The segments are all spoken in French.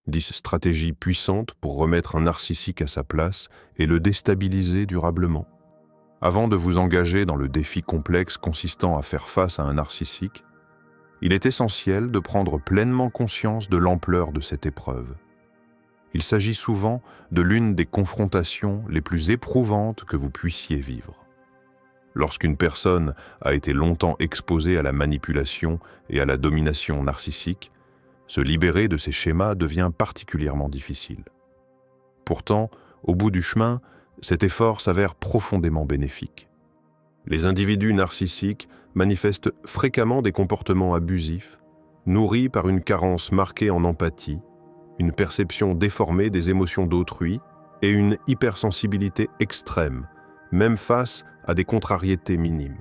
10 stratégies puissantes pour remettre un narcissique à sa place et le déstabiliser durablement. Avant de vous engager dans le défi complexe consistant à faire face à un narcissique, il est essentiel de prendre pleinement conscience de l'ampleur de cette épreuve. Il s'agit souvent de l'une des confrontations les plus éprouvantes que vous puissiez vivre. Lorsqu'une personne a été longtemps exposée à la manipulation et à la domination narcissique, se libérer de ces schémas devient particulièrement difficile. Pourtant, au bout du chemin, cet effort s'avère profondément bénéfique. Les individus narcissiques manifestent fréquemment des comportements abusifs, nourris par une carence marquée en empathie, une perception déformée des émotions d'autrui et une hypersensibilité extrême, même face à des contrariétés minimes.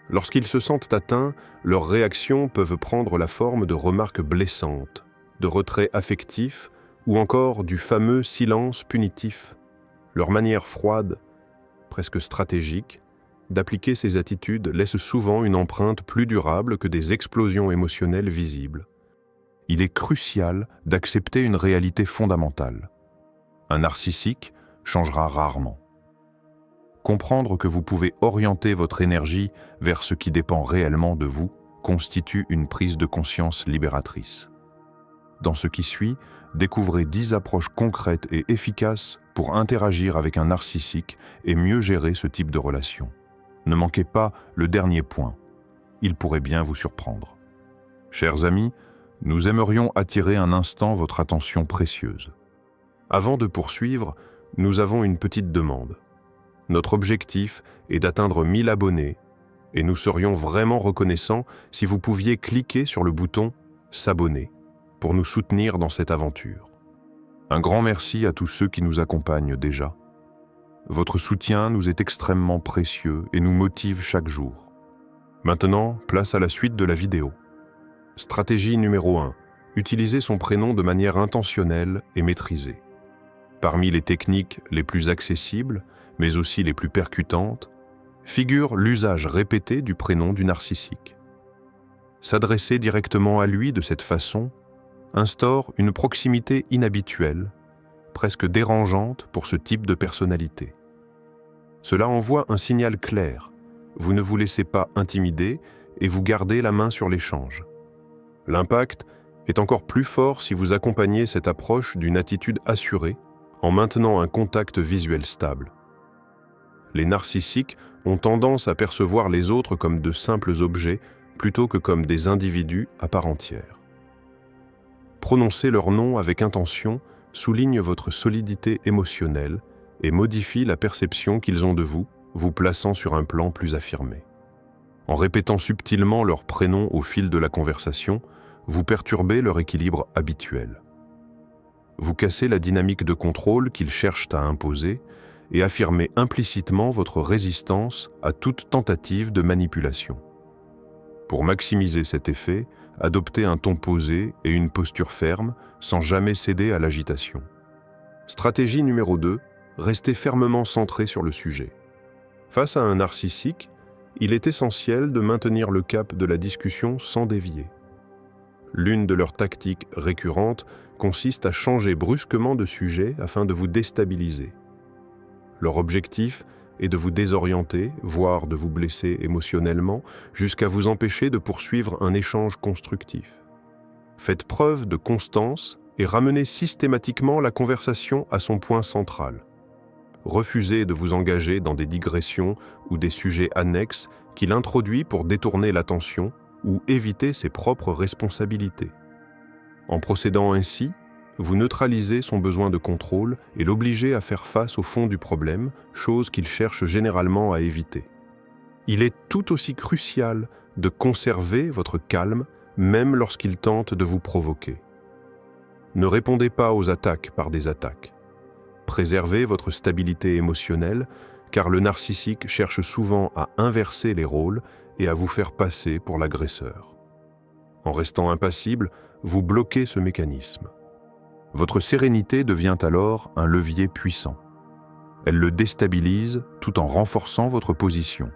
Lorsqu'ils se sentent atteints, leurs réactions peuvent prendre la forme de remarques blessantes, de retraits affectifs ou encore du fameux silence punitif. Leur manière froide, presque stratégique, d'appliquer ces attitudes laisse souvent une empreinte plus durable que des explosions émotionnelles visibles. Il est crucial d'accepter une réalité fondamentale. Un narcissique changera rarement. Comprendre que vous pouvez orienter votre énergie vers ce qui dépend réellement de vous constitue une prise de conscience libératrice. Dans ce qui suit, découvrez 10 approches concrètes et efficaces pour interagir avec un narcissique et mieux gérer ce type de relation. Ne manquez pas le dernier point. Il pourrait bien vous surprendre. Chers amis, nous aimerions attirer un instant votre attention précieuse. Avant de poursuivre, nous avons une petite demande. Notre objectif est d'atteindre 1000 abonnés et nous serions vraiment reconnaissants si vous pouviez cliquer sur le bouton « S'abonner » pour nous soutenir dans cette aventure. Un grand merci à tous ceux qui nous accompagnent déjà. Votre soutien nous est extrêmement précieux et nous motive chaque jour. Maintenant, place à la suite de la vidéo. Stratégie numéro 1. Utiliser son prénom de manière intentionnelle et maîtrisée. Parmi les techniques les plus accessibles, mais aussi les plus percutantes, figure l'usage répété du prénom du narcissique. S'adresser directement à lui de cette façon instaure une proximité inhabituelle, presque dérangeante pour ce type de personnalité. Cela envoie un signal clair, vous ne vous laissez pas intimider et vous gardez la main sur l'échange. L'impact est encore plus fort si vous accompagnez cette approche d'une attitude assurée en maintenant un contact visuel stable. Les narcissiques ont tendance à percevoir les autres comme de simples objets plutôt que comme des individus à part entière. Prononcer leur nom avec intention souligne votre solidité émotionnelle et modifie la perception qu'ils ont de vous, vous plaçant sur un plan plus affirmé. En répétant subtilement leur prénom au fil de la conversation, vous perturbez leur équilibre habituel. Vous cassez la dynamique de contrôle qu'ils cherchent à imposer et affirmez implicitement votre résistance à toute tentative de manipulation. Pour maximiser cet effet, adoptez un ton posé et une posture ferme sans jamais céder à l'agitation. Stratégie numéro 2, restez fermement centré sur le sujet. Face à un narcissique, il est essentiel de maintenir le cap de la discussion sans dévier. L'une de leurs tactiques récurrentes consiste à changer brusquement de sujet afin de vous déstabiliser. Leur objectif est de vous désorienter, voire de vous blesser émotionnellement, jusqu'à vous empêcher de poursuivre un échange constructif. Faites preuve de constance et ramenez systématiquement la conversation à son point central. Refusez de vous engager dans des digressions ou des sujets annexes qu'il introduit pour détourner l'attention ou éviter ses propres responsabilités. En procédant ainsi, vous neutralisez son besoin de contrôle et l'obligez à faire face au fond du problème, chose qu'il cherche généralement à éviter. Il est tout aussi crucial de conserver votre calme, même lorsqu'il tente de vous provoquer. Ne répondez pas aux attaques par des attaques. Préservez votre stabilité émotionnelle, car le narcissique cherche souvent à inverser les rôles et à vous faire passer pour l'agresseur. En restant impassible, vous bloquez ce mécanisme. Votre sérénité devient alors un levier puissant. Elle le déstabilise tout en renforçant votre position.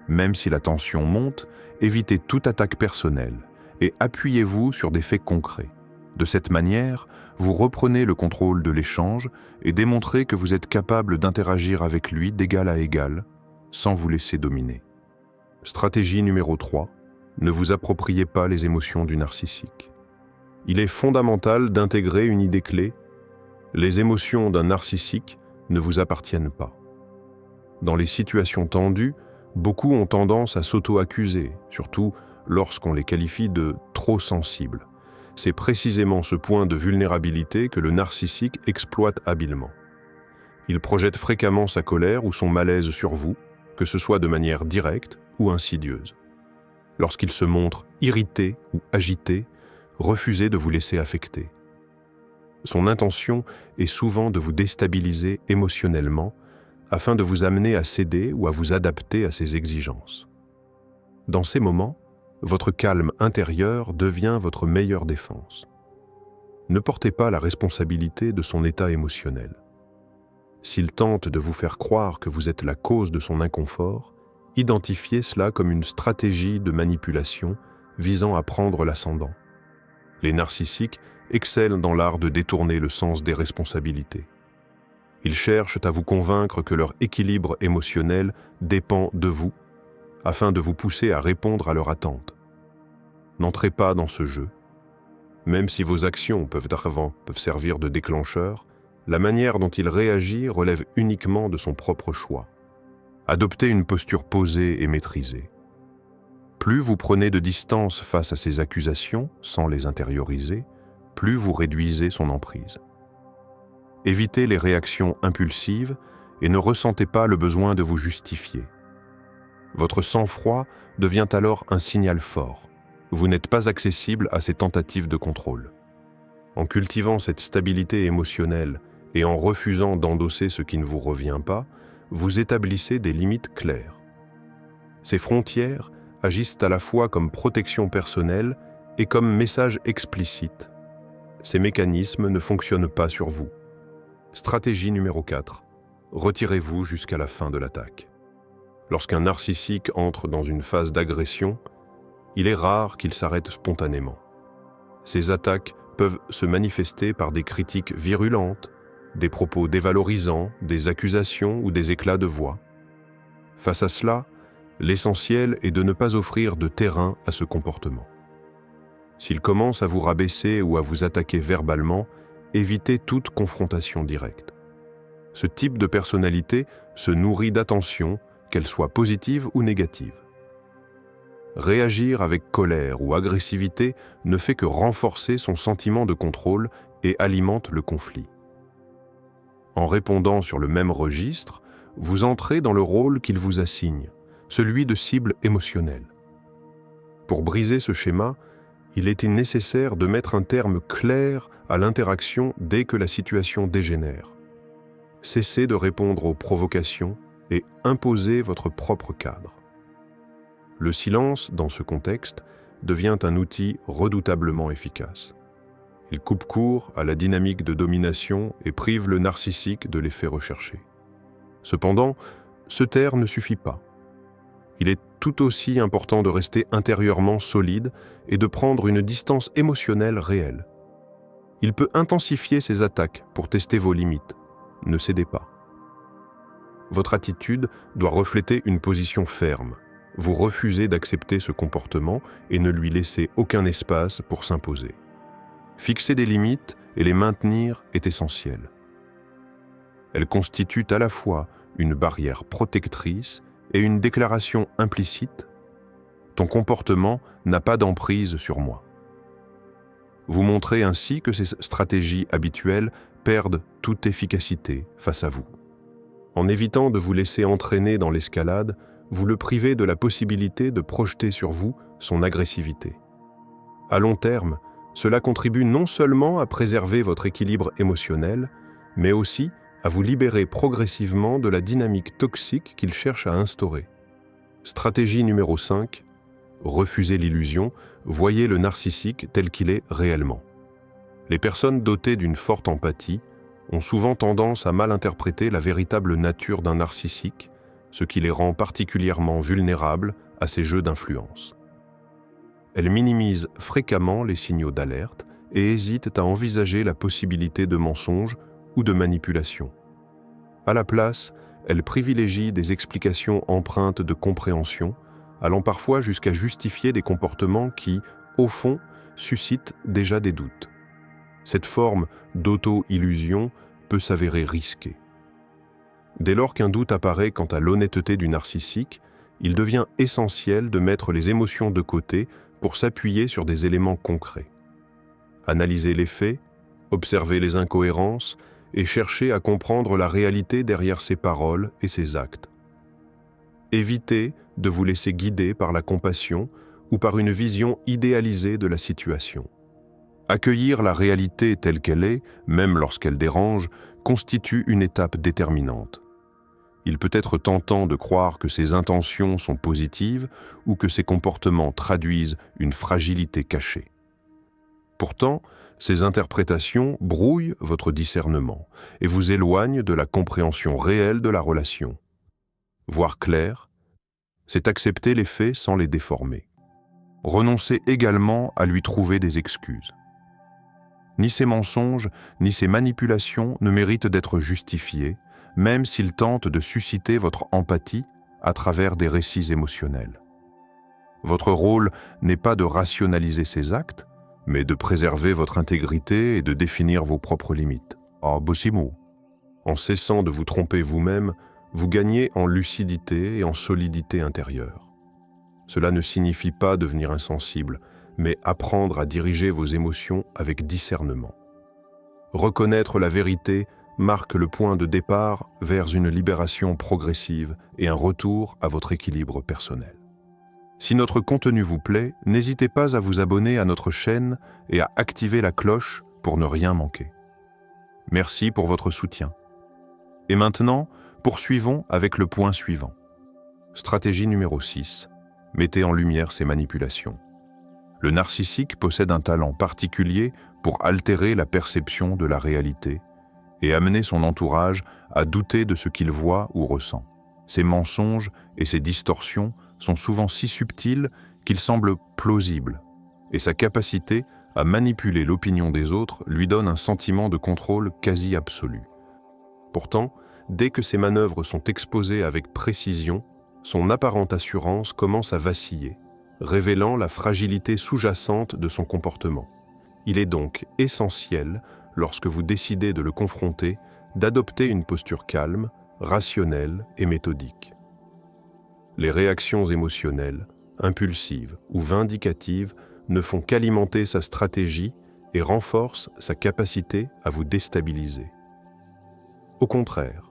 Même si la tension monte, évitez toute attaque personnelle et appuyez-vous sur des faits concrets. De cette manière, vous reprenez le contrôle de l'échange et démontrez que vous êtes capable d'interagir avec lui d'égal à égal, sans vous laisser dominer. Stratégie numéro 3. Ne vous appropriez pas les émotions du narcissique. Il est fondamental d'intégrer une idée clé. Les émotions d'un narcissique ne vous appartiennent pas. Dans les situations tendues, beaucoup ont tendance à s'auto-accuser, surtout lorsqu'on les qualifie de trop sensibles. C'est précisément ce point de vulnérabilité que le narcissique exploite habilement. Il projette fréquemment sa colère ou son malaise sur vous, que ce soit de manière directe ou insidieuse. Lorsqu'il se montre irrité ou agité, refusez de vous laisser affecter. Son intention est souvent de vous déstabiliser émotionnellement afin de vous amener à céder ou à vous adapter à ses exigences. Dans ces moments, votre calme intérieur devient votre meilleure défense. Ne portez pas la responsabilité de son état émotionnel. S'il tente de vous faire croire que vous êtes la cause de son inconfort, identifiez cela comme une stratégie de manipulation visant à prendre l'ascendant. Les narcissiques excellent dans l'art de détourner le sens des responsabilités. Ils cherchent à vous convaincre que leur équilibre émotionnel dépend de vous, afin de vous pousser à répondre à leurs attentes. N'entrez pas dans ce jeu. Même si vos actions peuvent servir de déclencheur, la manière dont il réagit relève uniquement de son propre choix. Adoptez une posture posée et maîtrisée. Plus vous prenez de distance face à ces accusations, sans les intérioriser, plus vous réduisez son emprise. Évitez les réactions impulsives et ne ressentez pas le besoin de vous justifier. Votre sang-froid devient alors un signal fort. Vous n'êtes pas accessible à ces tentatives de contrôle. En cultivant cette stabilité émotionnelle et en refusant d'endosser ce qui ne vous revient pas, vous établissez des limites claires. Ces frontières agissent à la fois comme protection personnelle et comme message explicite. Ces mécanismes ne fonctionnent pas sur vous. Stratégie numéro 4. Retirez-vous jusqu'à la fin de l'attaque. Lorsqu'un narcissique entre dans une phase d'agression, il est rare qu'il s'arrête spontanément. Ces attaques peuvent se manifester par des critiques virulentes, des propos dévalorisants, des accusations ou des éclats de voix. Face à cela, l'essentiel est de ne pas offrir de terrain à ce comportement. S'il commence à vous rabaisser ou à vous attaquer verbalement, évitez toute confrontation directe. Ce type de personnalité se nourrit d'attention, qu'elle soit positive ou négative. Réagir avec colère ou agressivité ne fait que renforcer son sentiment de contrôle et alimente le conflit. En répondant sur le même registre, vous entrez dans le rôle qu'il vous assigne, celui de cible émotionnelle. Pour briser ce schéma, il était nécessaire de mettre un terme clair à l'interaction dès que la situation dégénère. Cessez de répondre aux provocations et imposez votre propre cadre. Le silence, dans ce contexte, devient un outil redoutablement efficace. Il coupe court à la dynamique de domination et prive le narcissique de l'effet recherché. Cependant, se taire ne suffit pas. Il est tout aussi important de rester intérieurement solide et de prendre une distance émotionnelle réelle. Il peut intensifier ses attaques pour tester vos limites. Ne cédez pas. Votre attitude doit refléter une position ferme. Vous refusez d'accepter ce comportement et ne lui laissez aucun espace pour s'imposer. Fixer des limites et les maintenir est essentiel. Elles constituent à la fois une barrière protectrice et une déclaration implicite « Ton comportement n'a pas d'emprise sur moi ». Vous montrez ainsi que ces stratégies habituelles perdent toute efficacité face à vous. En évitant de vous laisser entraîner dans l'escalade, vous le privez de la possibilité de projeter sur vous son agressivité. À long terme, cela contribue non seulement à préserver votre équilibre émotionnel, mais aussi à vous libérer progressivement de la dynamique toxique qu'il cherche à instaurer. Stratégie numéro 5. Refusez l'illusion, voyez le narcissique tel qu'il est réellement. Les personnes dotées d'une forte empathie ont souvent tendance à mal interpréter la véritable nature d'un narcissique, ce qui les rend particulièrement vulnérables à ces jeux d'influence. Elles minimisent fréquemment les signaux d'alerte et hésitent à envisager la possibilité de mensonges ou de manipulation. À la place, elles privilégient des explications empreintes de compréhension, allant parfois jusqu'à justifier des comportements qui, au fond, suscitent déjà des doutes. Cette forme d'auto-illusion peut s'avérer risquée. Dès lors qu'un doute apparaît quant à l'honnêteté du narcissique, il devient essentiel de mettre les émotions de côté pour s'appuyer sur des éléments concrets. Analyser les faits, observer les incohérences et chercher à comprendre la réalité derrière ses paroles et ses actes. Évitez de vous laisser guider par la compassion ou par une vision idéalisée de la situation. Accueillir la réalité telle qu'elle est, même lorsqu'elle dérange, constitue une étape déterminante. Il peut être tentant de croire que ses intentions sont positives ou que ses comportements traduisent une fragilité cachée. Pourtant, ces interprétations brouillent votre discernement et vous éloignent de la compréhension réelle de la relation. Voir clair, c'est accepter les faits sans les déformer. Renoncer également à lui trouver des excuses. Ni ses mensonges, ni ses manipulations ne méritent d'être justifiés, même s'ils tentent de susciter votre empathie à travers des récits émotionnels. Votre rôle n'est pas de rationaliser ses actes, mais de préserver votre intégrité et de définir vos propres limites. Ah, bossimo. En cessant de vous tromper vous-même, vous gagnez en lucidité et en solidité intérieure. Cela ne signifie pas devenir insensible, mais apprendre à diriger vos émotions avec discernement. Reconnaître la vérité marque le point de départ vers une libération progressive et un retour à votre équilibre personnel. Si notre contenu vous plaît, n'hésitez pas à vous abonner à notre chaîne et à activer la cloche pour ne rien manquer. Merci pour votre soutien. Et maintenant, poursuivons avec le point suivant. Stratégie numéro 6. Mettez en lumière ces manipulations. Le narcissique possède un talent particulier pour altérer la perception de la réalité et amener son entourage à douter de ce qu'il voit ou ressent. Ses mensonges et ses distorsions sont souvent si subtils qu'ils semblent plausibles, et sa capacité à manipuler l'opinion des autres lui donne un sentiment de contrôle quasi absolu. Pourtant, dès que ces manœuvres sont exposées avec précision, son apparente assurance commence à vaciller, révélant la fragilité sous-jacente de son comportement. Il est donc essentiel, lorsque vous décidez de le confronter, d'adopter une posture calme, rationnelle et méthodique. Les réactions émotionnelles, impulsives ou vindicatives ne font qu'alimenter sa stratégie et renforcent sa capacité à vous déstabiliser. Au contraire,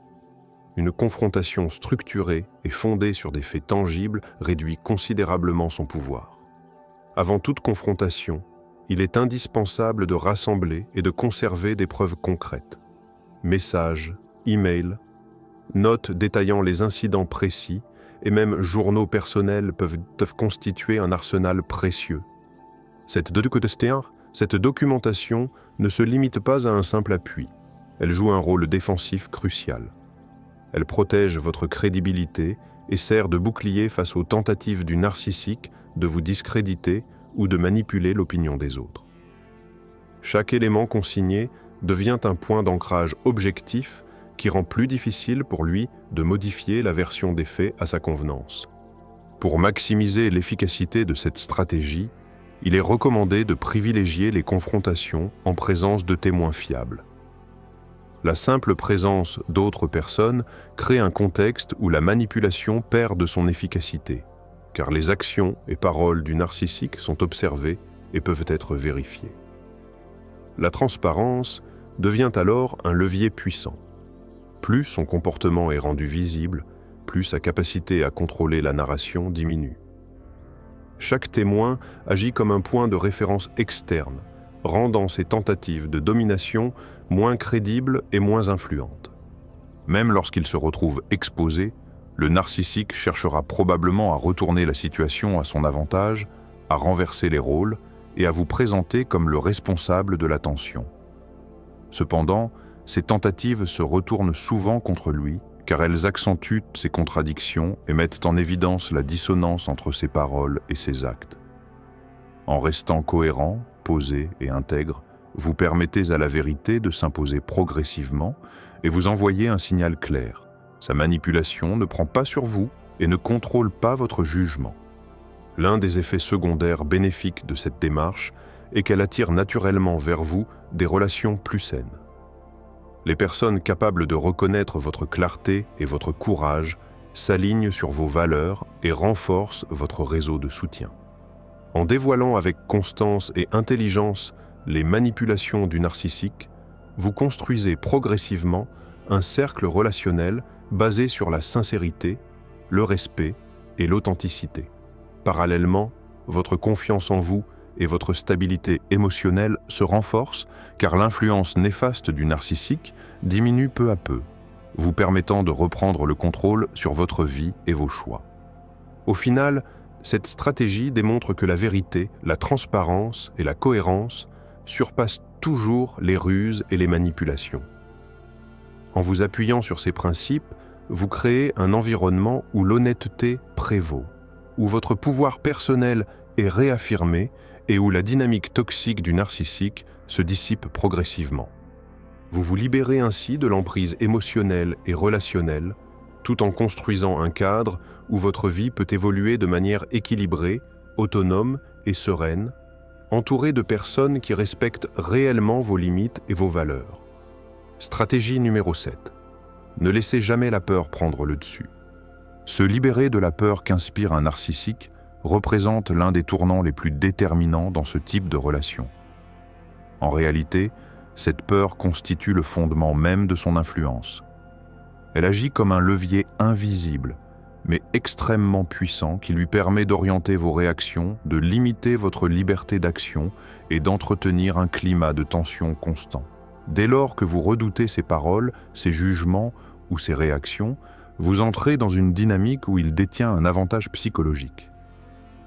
une confrontation structurée et fondée sur des faits tangibles réduit considérablement son pouvoir. Avant toute confrontation, il est indispensable de rassembler et de conserver des preuves concrètes. Messages, emails, notes détaillant les incidents précis et même journaux personnels peuvent constituer un arsenal précieux. Cette documentation ne se limite pas à un simple appui. Elle joue un rôle défensif crucial. Elle protège votre crédibilité et sert de bouclier face aux tentatives du narcissique de vous discréditer ou de manipuler l'opinion des autres. Chaque élément consigné devient un point d'ancrage objectif qui rend plus difficile pour lui de modifier la version des faits à sa convenance. Pour maximiser l'efficacité de cette stratégie, il est recommandé de privilégier les confrontations en présence de témoins fiables. La simple présence d'autres personnes crée un contexte où la manipulation perd de son efficacité, car les actions et paroles du narcissique sont observées et peuvent être vérifiées. La transparence devient alors un levier puissant. Plus son comportement est rendu visible, plus sa capacité à contrôler la narration diminue. Chaque témoin agit comme un point de référence externe, rendant ses tentatives de domination moins crédibles et moins influentes. Même lorsqu'il se retrouve exposé, le narcissique cherchera probablement à retourner la situation à son avantage, à renverser les rôles et à vous présenter comme le responsable de la tension. Cependant, ces tentatives se retournent souvent contre lui, car elles accentuent ses contradictions et mettent en évidence la dissonance entre ses paroles et ses actes. En restant cohérent, posé et intègre, Vous permettez à la vérité de s'imposer progressivement et vous envoyez un signal clair. Sa manipulation ne prend pas sur vous et ne contrôle pas votre jugement. L'un des effets secondaires bénéfiques de cette démarche est qu'elle attire naturellement vers vous des relations plus saines. Les personnes capables de reconnaître votre clarté et votre courage s'alignent sur vos valeurs et renforcent votre réseau de soutien. En dévoilant avec constance et intelligence les manipulations du narcissique, vous construisez progressivement un cercle relationnel basé sur la sincérité, le respect et l'authenticité. Parallèlement, votre confiance en vous et votre stabilité émotionnelle se renforcent car l'influence néfaste du narcissique diminue peu à peu, vous permettant de reprendre le contrôle sur votre vie et vos choix. Au final, cette stratégie démontre que la vérité, la transparence et la cohérence surpassent toujours les ruses et les manipulations. En vous appuyant sur ces principes, vous créez un environnement où l'honnêteté prévaut, où votre pouvoir personnel est réaffirmé et où la dynamique toxique du narcissique se dissipe progressivement. Vous vous libérez ainsi de l'emprise émotionnelle et relationnelle, tout en construisant un cadre où votre vie peut évoluer de manière équilibrée, autonome et sereine, entourée de personnes qui respectent réellement vos limites et vos valeurs. Stratégie numéro 7. Ne laissez jamais la peur prendre le dessus. Se libérer de la peur qu'inspire un narcissique représente l'un des tournants les plus déterminants dans ce type de relation. En réalité, cette peur constitue le fondement même de son influence. Elle agit comme un levier invisible, mais extrêmement puissant qui lui permet d'orienter vos réactions, de limiter votre liberté d'action et d'entretenir un climat de tension constant. Dès lors que vous redoutez ses paroles, ses jugements ou ses réactions, vous entrez dans une dynamique où il détient un avantage psychologique.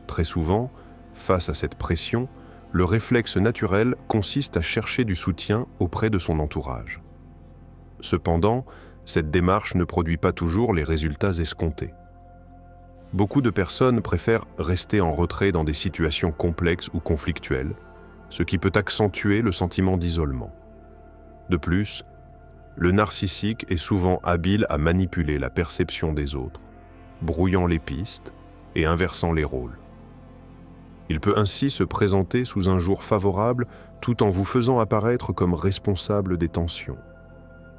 Très souvent, face à cette pression, le réflexe naturel consiste à chercher du soutien auprès de son entourage. Cependant, cette démarche ne produit pas toujours les résultats escomptés. Beaucoup de personnes préfèrent rester en retrait dans des situations complexes ou conflictuelles, ce qui peut accentuer le sentiment d'isolement. De plus, le narcissique est souvent habile à manipuler la perception des autres, brouillant les pistes et inversant les rôles. Il peut ainsi se présenter sous un jour favorable tout en vous faisant apparaître comme responsable des tensions.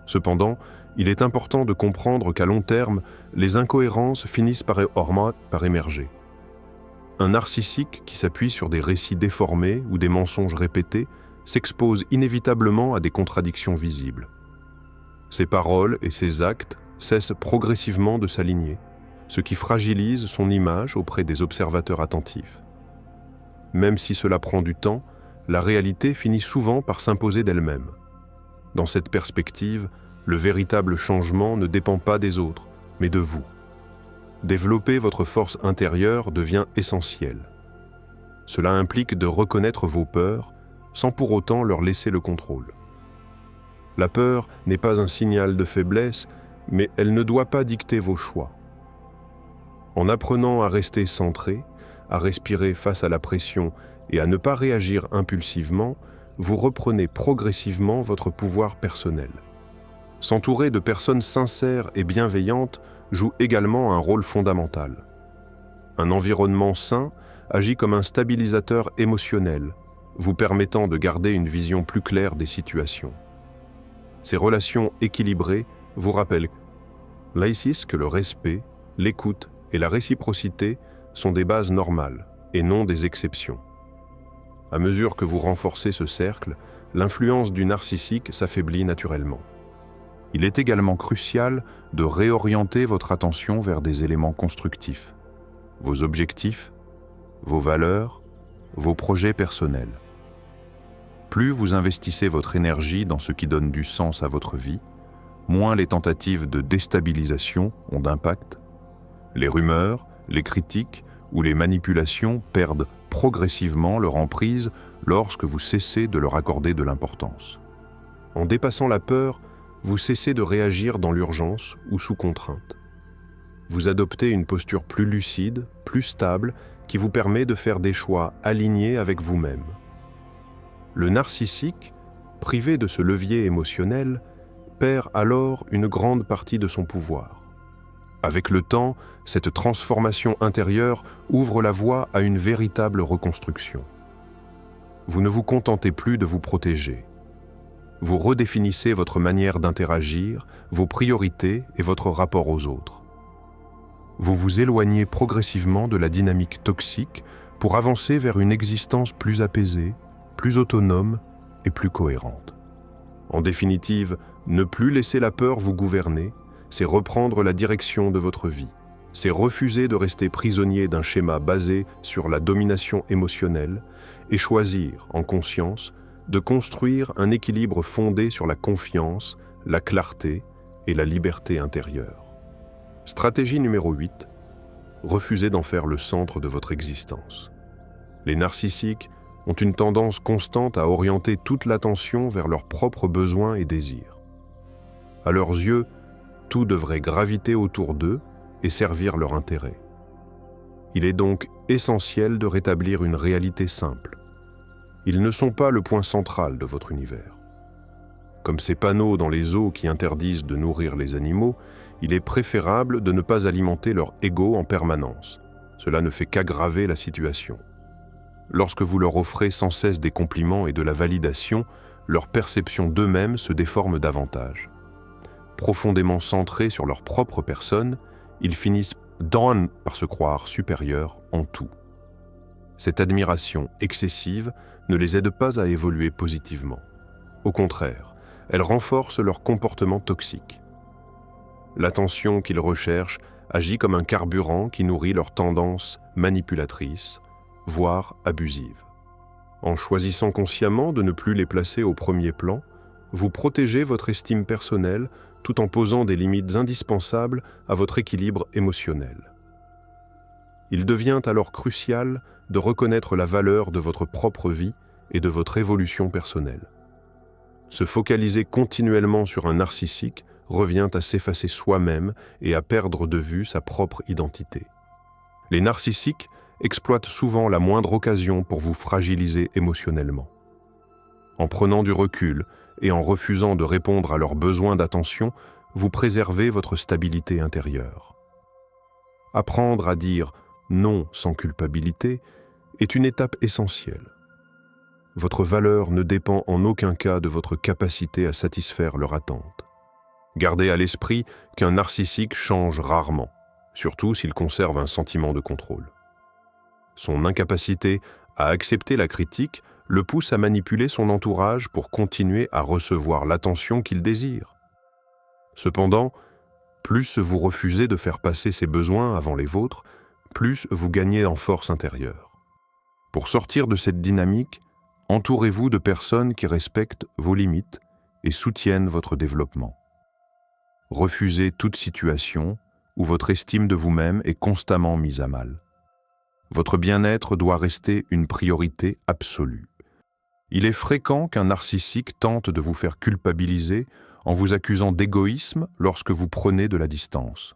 Cependant, il est important de comprendre qu'à long terme, les incohérences finissent par émerger. Un narcissique qui s'appuie sur des récits déformés ou des mensonges répétés s'expose inévitablement à des contradictions visibles. Ses paroles et ses actes cessent progressivement de s'aligner, ce qui fragilise son image auprès des observateurs attentifs. Même si cela prend du temps, la réalité finit souvent par s'imposer d'elle-même. Dans cette perspective, le véritable changement ne dépend pas des autres, mais de vous. Développer votre force intérieure devient essentiel. Cela implique de reconnaître vos peurs, sans pour autant leur laisser le contrôle. La peur n'est pas un signal de faiblesse, mais elle ne doit pas dicter vos choix. En apprenant à rester centré, à respirer face à la pression et à ne pas réagir impulsivement, vous reprenez progressivement votre pouvoir personnel. S'entourer de personnes sincères et bienveillantes joue également un rôle fondamental. Un environnement sain agit comme un stabilisateur émotionnel, vous permettant de garder une vision plus claire des situations. Ces relations équilibrées vous rappellent que le respect, l'écoute et la réciprocité sont des bases normales et non des exceptions. À mesure que vous renforcez ce cercle, l'influence du narcissique s'affaiblit naturellement. Il est également crucial de réorienter votre attention vers des éléments constructifs, vos objectifs, vos valeurs, vos projets personnels. Plus vous investissez votre énergie dans ce qui donne du sens à votre vie, moins les tentatives de déstabilisation ont d'impact. Les rumeurs, les critiques ou les manipulations perdent progressivement leur emprise lorsque vous cessez de leur accorder de l'importance. En dépassant la peur, vous cessez de réagir dans l'urgence ou sous contrainte. Vous adoptez une posture plus lucide, plus stable, qui vous permet de faire des choix alignés avec vous-même. Le narcissique, privé de ce levier émotionnel, perd alors une grande partie de son pouvoir. Avec le temps, cette transformation intérieure ouvre la voie à une véritable reconstruction. Vous ne vous contentez plus de vous protéger. Vous redéfinissez votre manière d'interagir, vos priorités et votre rapport aux autres. Vous vous éloignez progressivement de la dynamique toxique pour avancer vers une existence plus apaisée, plus autonome et plus cohérente. En définitive, ne plus laisser la peur vous gouverner, c'est reprendre la direction de votre vie. C'est refuser de rester prisonnier d'un schéma basé sur la domination émotionnelle et choisir, en conscience, de construire un équilibre fondé sur la confiance, la clarté et la liberté intérieure. Stratégie numéro 8. Refusez d'en faire le centre de votre existence. Les narcissiques ont une tendance constante à orienter toute l'attention vers leurs propres besoins et désirs. À leurs yeux, tout devrait graviter autour d'eux et servir leur intérêt. Il est donc essentiel de rétablir une réalité simple. Ils ne sont pas le point central de votre univers. Comme ces panneaux dans les eaux qui interdisent de nourrir les animaux, il est préférable de ne pas alimenter leur ego en permanence. Cela ne fait qu'aggraver la situation. Lorsque vous leur offrez sans cesse des compliments et de la validation, leur perception d'eux-mêmes se déforme davantage. Profondément centrés sur leur propre personne, ils finissent par se croire supérieurs en tout. Cette admiration excessive ne les aide pas à évoluer positivement. Au contraire, elle renforce leur comportement toxique. L'attention qu'ils recherchent agit comme un carburant qui nourrit leurs tendances manipulatrices, voire abusives. En choisissant consciemment de ne plus les placer au premier plan, vous protégez votre estime personnelle tout en posant des limites indispensables à votre équilibre émotionnel. Il devient alors crucial de reconnaître la valeur de votre propre vie et de votre évolution personnelle. Se focaliser continuellement sur un narcissique revient à s'effacer soi-même et à perdre de vue sa propre identité. Les narcissiques exploitent souvent la moindre occasion pour vous fragiliser émotionnellement. En prenant du recul et en refusant de répondre à leurs besoins d'attention, vous préservez votre stabilité intérieure. Apprendre à dire non sans culpabilité est une étape essentielle. Votre valeur ne dépend en aucun cas de votre capacité à satisfaire leur attente. Gardez à l'esprit qu'un narcissique change rarement, surtout s'il conserve un sentiment de contrôle. Son incapacité à accepter la critique le pousse à manipuler son entourage pour continuer à recevoir l'attention qu'il désire. Cependant, plus vous refusez de faire passer ses besoins avant les vôtres, plus vous gagnez en force intérieure. Pour sortir de cette dynamique, entourez-vous de personnes qui respectent vos limites et soutiennent votre développement. Refusez toute situation où votre estime de vous-même est constamment mise à mal. Votre bien-être doit rester une priorité absolue. Il est fréquent qu'un narcissique tente de vous faire culpabiliser en vous accusant d'égoïsme lorsque vous prenez de la distance.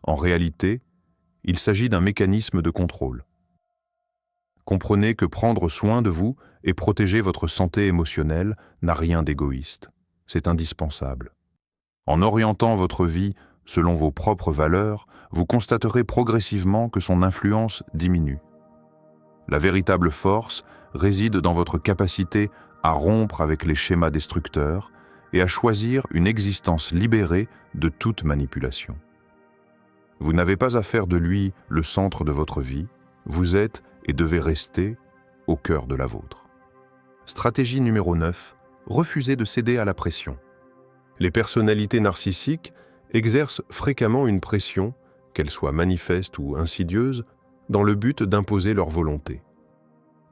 En réalité, il s'agit d'un mécanisme de contrôle. Comprenez que prendre soin de vous et protéger votre santé émotionnelle n'a rien d'égoïste. C'est indispensable. En orientant votre vie selon vos propres valeurs, vous constaterez progressivement que son influence diminue. La véritable force réside dans votre capacité à rompre avec les schémas destructeurs et à choisir une existence libérée de toute manipulation. Vous n'avez pas à faire de lui le centre de votre vie, vous êtes et devez rester au cœur de la vôtre. Stratégie numéro 9, refusez de céder à la pression. Les personnalités narcissiques exercent fréquemment une pression, qu'elle soit manifeste ou insidieuse, dans le but d'imposer leur volonté.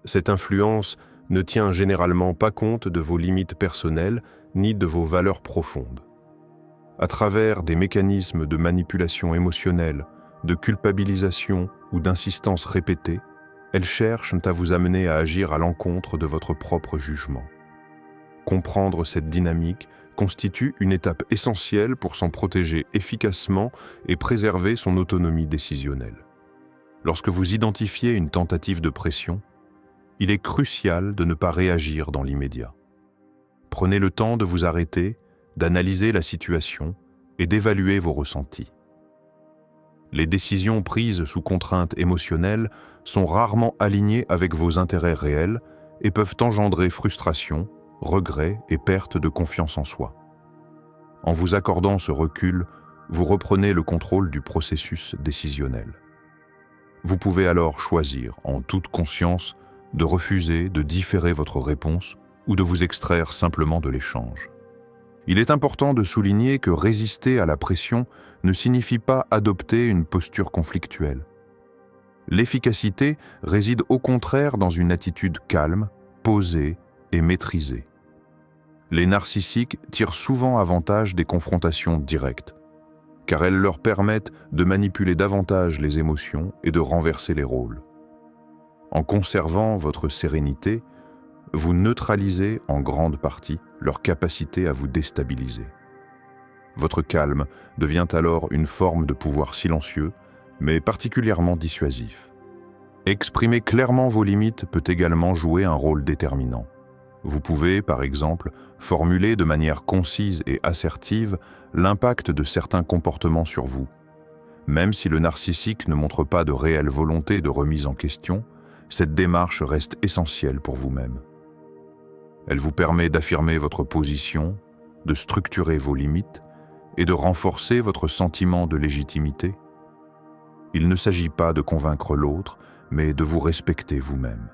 Cette influence ne tient généralement pas compte de vos limites personnelles ni de vos valeurs profondes. À travers des mécanismes de manipulation émotionnelle, de culpabilisation ou d'insistance répétée, elles cherchent à vous amener à agir à l'encontre de votre propre jugement. Comprendre cette dynamique constitue une étape essentielle pour s'en protéger efficacement et préserver son autonomie décisionnelle. Lorsque vous identifiez une tentative de pression, il est crucial de ne pas réagir dans l'immédiat. Prenez le temps de vous arrêter, d'analyser la situation et d'évaluer vos ressentis. Les décisions prises sous contrainte émotionnelle sont rarement alignées avec vos intérêts réels et peuvent engendrer frustration, regret et perte de confiance en soi. En vous accordant ce recul, vous reprenez le contrôle du processus décisionnel. Vous pouvez alors choisir, en toute conscience, de refuser, de différer votre réponse ou de vous extraire simplement de l'échange. Il est important de souligner que résister à la pression ne signifie pas adopter une posture conflictuelle. L'efficacité réside au contraire dans une attitude calme, posée et maîtrisée. Les narcissiques tirent souvent avantage des confrontations directes, car elles leur permettent de manipuler davantage les émotions et de renverser les rôles. En conservant votre sérénité, vous neutralisez en grande partie leur capacité à vous déstabiliser. Votre calme devient alors une forme de pouvoir silencieux, mais particulièrement dissuasif. Exprimer clairement vos limites peut également jouer un rôle déterminant. Vous pouvez, par exemple, formuler de manière concise et assertive l'impact de certains comportements sur vous. Même si le narcissique ne montre pas de réelle volonté de remise en question, cette démarche reste essentielle pour vous-même. Elle vous permet d'affirmer votre position, de structurer vos limites et de renforcer votre sentiment de légitimité. Il ne s'agit pas de convaincre l'autre, mais de vous respecter vous-même.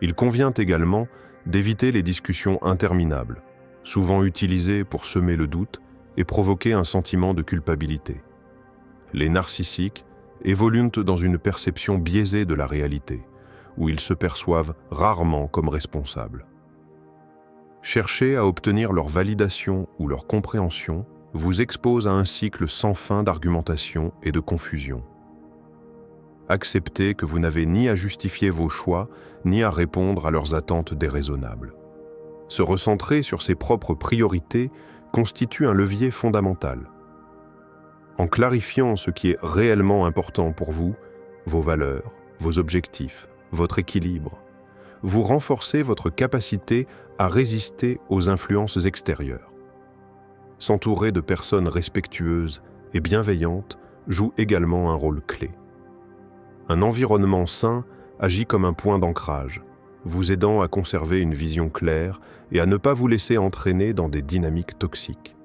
Il convient également d'éviter les discussions interminables, souvent utilisées pour semer le doute et provoquer un sentiment de culpabilité. Les narcissiques évoluent dans une perception biaisée de la réalité, où ils se perçoivent rarement comme responsables. Chercher à obtenir leur validation ou leur compréhension vous expose à un cycle sans fin d'argumentation et de confusion. Acceptez que vous n'avez ni à justifier vos choix, ni à répondre à leurs attentes déraisonnables. Se recentrer sur ses propres priorités constitue un levier fondamental. En clarifiant ce qui est réellement important pour vous, vos valeurs, vos objectifs, votre équilibre, vous renforcez votre capacité à résister aux influences extérieures. S'entourer de personnes respectueuses et bienveillantes joue également un rôle clé. Un environnement sain agit comme un point d'ancrage, vous aidant à conserver une vision claire et à ne pas vous laisser entraîner dans des dynamiques toxiques.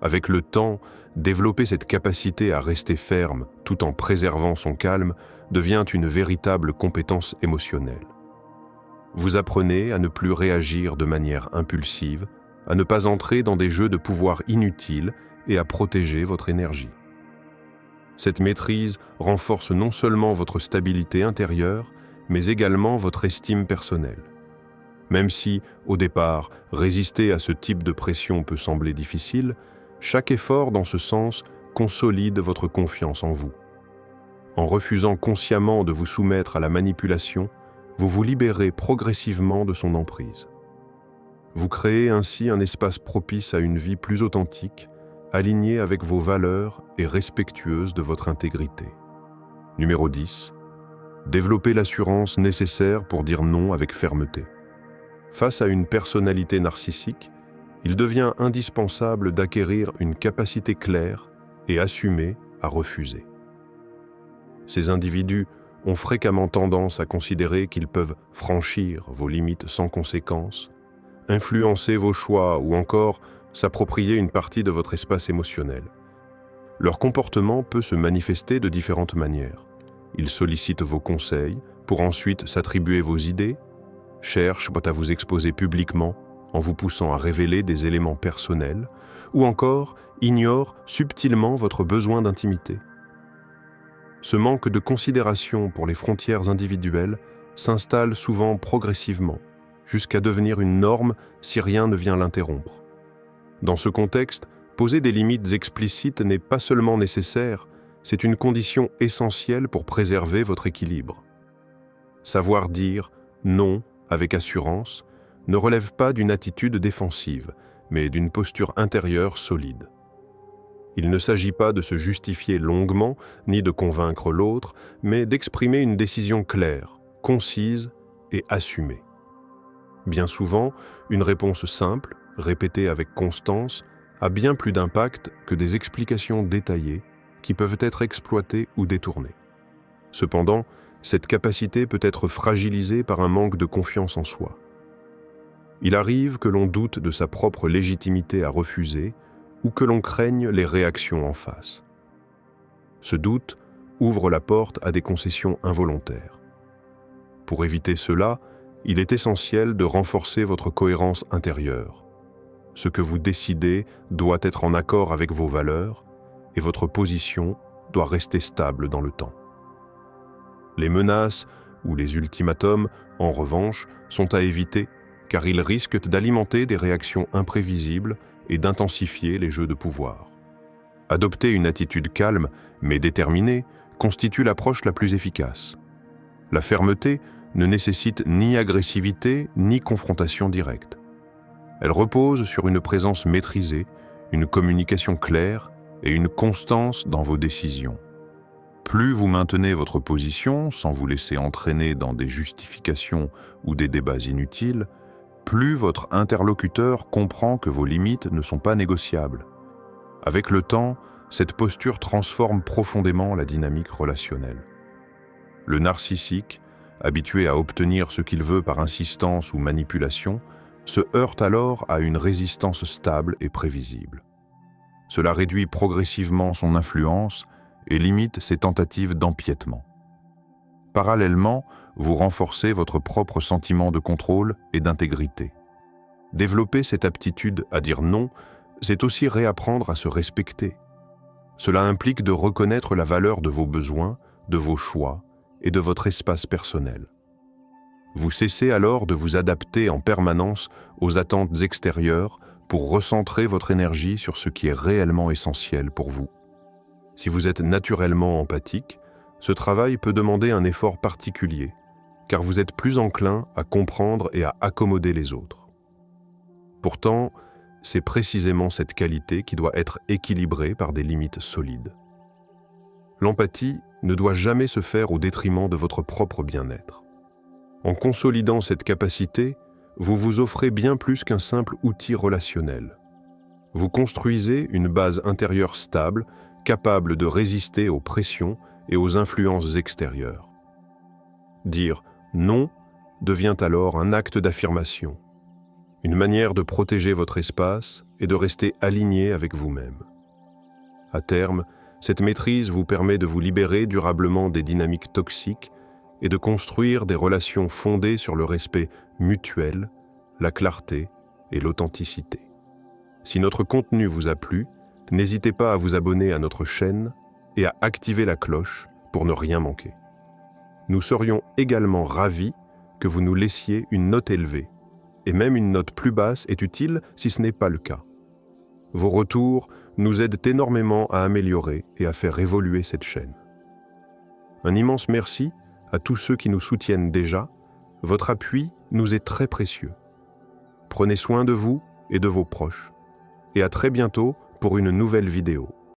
Avec le temps, développer cette capacité à rester ferme tout en préservant son calme devient une véritable compétence émotionnelle. Vous apprenez à ne plus réagir de manière impulsive, à ne pas entrer dans des jeux de pouvoir inutiles et à protéger votre énergie. Cette maîtrise renforce non seulement votre stabilité intérieure, mais également votre estime personnelle. Même si, au départ, résister à ce type de pression peut sembler difficile, chaque effort dans ce sens consolide votre confiance en vous. En refusant consciemment de vous soumettre à la manipulation, vous vous libérez progressivement de son emprise. Vous créez ainsi un espace propice à une vie plus authentique, alignée avec vos valeurs et respectueuse de votre intégrité. Numéro 10. Développez l'assurance nécessaire pour dire non avec fermeté. Face à une personnalité narcissique, il devient indispensable d'acquérir une capacité claire et assumée à refuser. Ces individus ont fréquemment tendance à considérer qu'ils peuvent franchir vos limites sans conséquence, influencer vos choix ou encore s'approprier une partie de votre espace émotionnel. Leur comportement peut se manifester de différentes manières. Ils sollicitent vos conseils pour ensuite s'attribuer vos idées, cherchent à vous exposer publiquement en vous poussant à révéler des éléments personnels, ou encore ignorent subtilement votre besoin d'intimité. Ce manque de considération pour les frontières individuelles s'installe souvent progressivement, jusqu'à devenir une norme si rien ne vient l'interrompre. Dans ce contexte, poser des limites explicites n'est pas seulement nécessaire, c'est une condition essentielle pour préserver votre équilibre. Savoir dire « non » avec assurance ne relève pas d'une attitude défensive, mais d'une posture intérieure solide. Il ne s'agit pas de se justifier longuement, ni de convaincre l'autre, mais d'exprimer une décision claire, concise et assumée. Bien souvent, une réponse simple, répétée avec constance, a bien plus d'impact que des explications détaillées qui peuvent être exploitées ou détournées. Cependant, cette capacité peut être fragilisée par un manque de confiance en soi. Il arrive que l'on doute de sa propre légitimité à refuser ou que l'on craigne les réactions en face. Ce doute ouvre la porte à des concessions involontaires. Pour éviter cela, il est essentiel de renforcer votre cohérence intérieure. Ce que vous décidez doit être en accord avec vos valeurs et votre position doit rester stable dans le temps. Les menaces ou les ultimatums, en revanche, sont à éviter car ils risquent d'alimenter des réactions imprévisibles et d'intensifier les jeux de pouvoir. Adopter une attitude calme mais déterminée constitue l'approche la plus efficace. La fermeté ne nécessite ni agressivité ni confrontation directe. Elle repose sur une présence maîtrisée, une communication claire et une constance dans vos décisions. Plus vous maintenez votre position sans vous laisser entraîner dans des justifications ou des débats inutiles, plus votre interlocuteur comprend que vos limites ne sont pas négociables. Avec le temps, cette posture transforme profondément la dynamique relationnelle. Le narcissique, habitué à obtenir ce qu'il veut par insistance ou manipulation, se heurte alors à une résistance stable et prévisible. Cela réduit progressivement son influence et limite ses tentatives d'empiètement. Parallèlement, vous renforcez votre propre sentiment de contrôle et d'intégrité. Développer cette aptitude à dire non, c'est aussi réapprendre à se respecter. Cela implique de reconnaître la valeur de vos besoins, de vos choix et de votre espace personnel. Vous cessez alors de vous adapter en permanence aux attentes extérieures pour recentrer votre énergie sur ce qui est réellement essentiel pour vous. Si vous êtes naturellement empathique, ce travail peut demander un effort particulier, car vous êtes plus enclin à comprendre et à accommoder les autres. Pourtant, c'est précisément cette qualité qui doit être équilibrée par des limites solides. L'empathie ne doit jamais se faire au détriment de votre propre bien-être. En consolidant cette capacité, vous vous offrez bien plus qu'un simple outil relationnel. Vous construisez une base intérieure stable, capable de résister aux pressions et aux influences extérieures. Dire « non » devient alors un acte d'affirmation, une manière de protéger votre espace et de rester aligné avec vous-même. À terme, cette maîtrise vous permet de vous libérer durablement des dynamiques toxiques et de construire des relations fondées sur le respect mutuel, la clarté et l'authenticité. Si notre contenu vous a plu, n'hésitez pas à vous abonner à notre chaîne et à activer la cloche pour ne rien manquer. Nous serions également ravis que vous nous laissiez une note élevée, et même une note plus basse est utile si ce n'est pas le cas. Vos retours nous aident énormément à améliorer et à faire évoluer cette chaîne. Un immense merci à tous ceux qui nous soutiennent déjà. Votre appui nous est très précieux. Prenez soin de vous et de vos proches. Et à très bientôt pour une nouvelle vidéo.